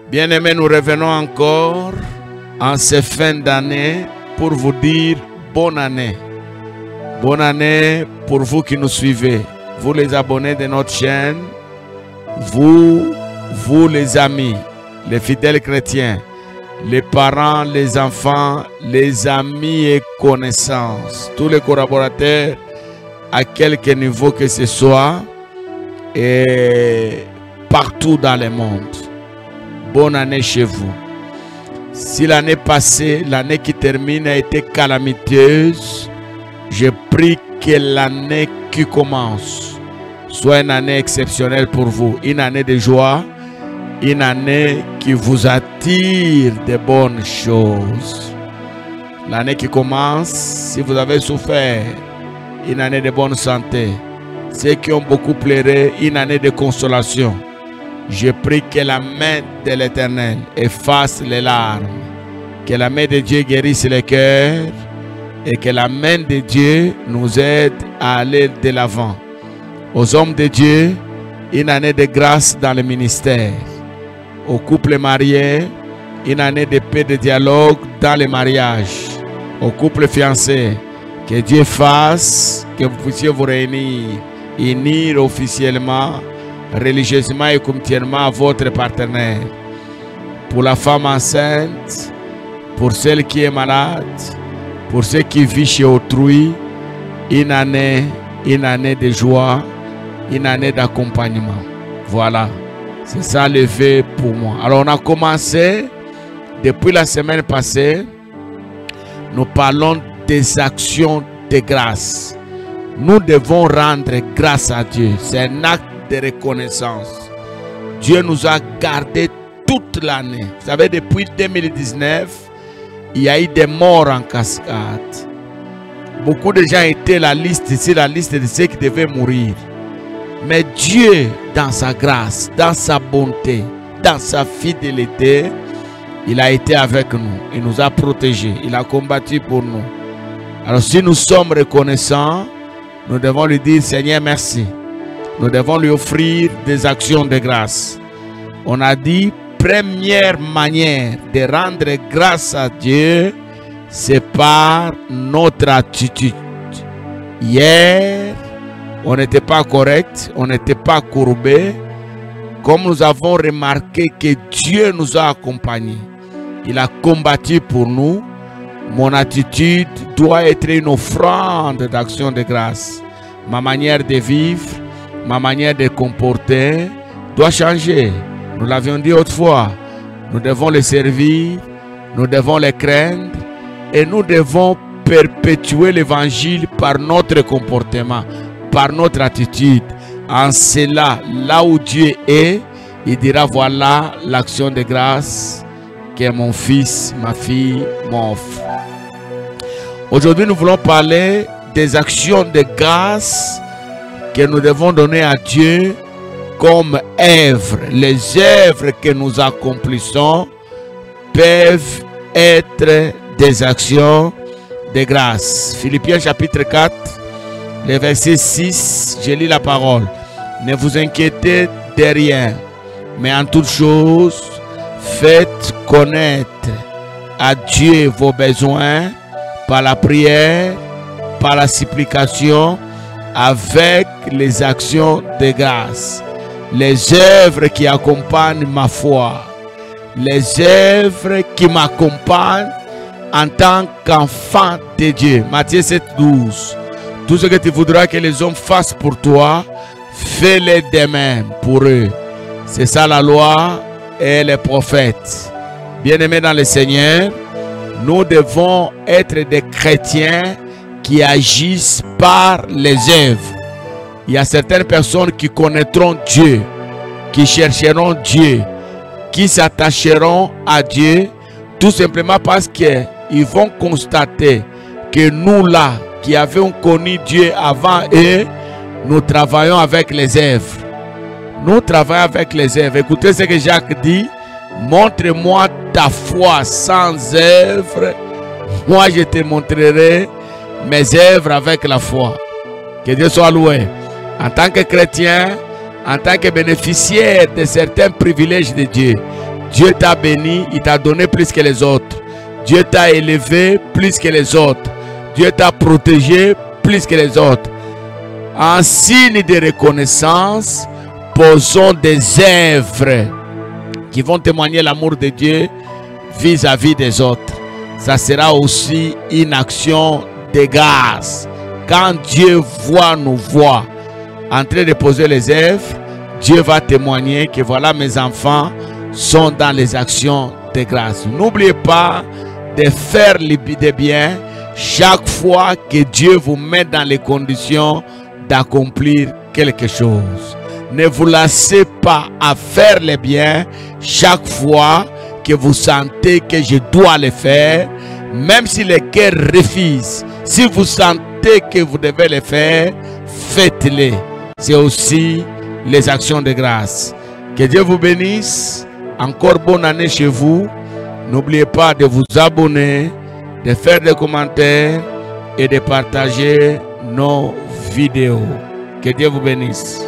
Bien-aimés, nous revenons encore en ces fins d'année pour vous dire bonne année. Bonne année pour vous qui nous suivez, vous les abonnés de notre chaîne, vous les amis, les fidèles chrétiens, les parents, les enfants, les amis et connaissances, tous les collaborateurs à quelque niveau que ce soit et partout dans le monde. Bonne année chez vous. Si l'année passée, l'année qui termine a été calamiteuse, je prie que l'année qui commence soit une année exceptionnelle pour vous, une année de joie, une année qui vous attire de bonnes choses. L'année qui commence, si vous avez souffert, une année de bonne santé. Ceux qui ont beaucoup pleuré, une année de consolation. Je prie que la main de l'Éternel efface les larmes, que la main de Dieu guérisse les cœurs et que la main de Dieu nous aide à aller de l'avant. Aux hommes de Dieu, une année de grâce dans le ministère. Aux couples mariés, une année de paix, de dialogue dans le mariage. Aux couples fiancés, que Dieu fasse que vous puissiez vous réunir, unir officiellement, religieusement et communautairement votre partenaire. Pour la femme enceinte, pour celle qui est malade, pour ceux qui vivent chez autrui, une année de joie, une année d'accompagnement. Voilà, c'est ça le vœu pour moi. Alors on a commencé, depuis la semaine passée, nous parlons des actions de grâce. Nous devons rendre grâce à Dieu. C'est un acte de reconnaissance. Dieu nous a gardés toute l'année. Vous savez, depuis 2019, il y a eu des morts en cascade. Beaucoup de gens étaient la liste ici, la liste de ceux qui devaient mourir. Mais Dieu, dans sa grâce, dans sa bonté, dans sa fidélité, il a été avec nous. Il nous a protégés. Il a combattu pour nous. Alors si nous sommes reconnaissants, nous devons lui dire Seigneur merci. Nous devons lui offrir des actions de grâce. On a dit, première manière de rendre grâce à Dieu, c'est par notre attitude. Hier, on n'était pas correct, on n'était pas courbé. Comme nous avons remarqué que Dieu nous a accompagnés, il a combattu pour nous. Mon attitude doit être une offrande d'action de grâce. Ma manière de vivre, ma manière de comporter doit changer. Nous l'avions dit autrefois. Nous devons les servir, nous devons les craindre et nous devons perpétuer l'évangile par notre comportement, par notre attitude. En cela, là où Dieu est, il dira voilà l'action de grâce que mon fils, ma fille m'offre. Aujourd'hui, nous voulons parler des actions de grâce que nous devons donner à Dieu comme œuvres. Les œuvres que nous accomplissons peuvent être des actions de grâce. Philippiens chapitre 4, le verset 6, je lis la parole. Ne vous inquiétez de rien, mais en toute chose, faites connaître à Dieu vos besoins par la prière, par la supplication, avec les actions de grâce. Les œuvres qui accompagnent ma foi, les œuvres qui m'accompagnent en tant qu'enfant de Dieu. Matthieu 7, 12. Tout ce que tu voudras que les hommes fassent pour toi, fais-le de même pour eux. C'est ça la loi et les prophètes. Bien-aimés dans le Seigneur, nous devons être des chrétiens qui agissent par les œuvres. Il y a certaines personnes qui connaîtront Dieu, qui chercheront Dieu, qui s'attacheront à Dieu, tout simplement parce qu'ils vont constater que nous là, qui avons connu Dieu avant eux, nous travaillons avec les œuvres. Nous travaillons avec les œuvres. Écoutez ce que Jacques dit. Montre-moi ta foi sans œuvre. Moi, je te montrerai mes œuvres avec la foi. Que Dieu soit loué. En tant que chrétien, en tant que bénéficiaire de certains privilèges de Dieu, Dieu t'a béni, il t'a donné plus que les autres. Dieu t'a élevé plus que les autres. Dieu t'a protégé plus que les autres. En signe de reconnaissance, posons des œuvres qui vont témoigner l'amour de Dieu vis-à-vis des autres. Ça sera aussi une action de grâce. Quand Dieu nous voit en train de poser les œuvres, Dieu va témoigner que voilà, mes enfants sont dans les actions de grâce. N'oubliez pas de faire des biens chaque fois que Dieu vous met dans les conditions d'accomplir quelque chose. Ne vous lassez pas à faire les biens chaque fois que vous sentez que je dois le faire, même si le cœur refuse. Si vous sentez que vous devez le faire, faites-les. C'est aussi les actions de grâce. Que Dieu vous bénisse. Encore bonne année chez vous. N'oubliez pas de vous abonner, de faire des commentaires et de partager nos vidéos. Que Dieu vous bénisse.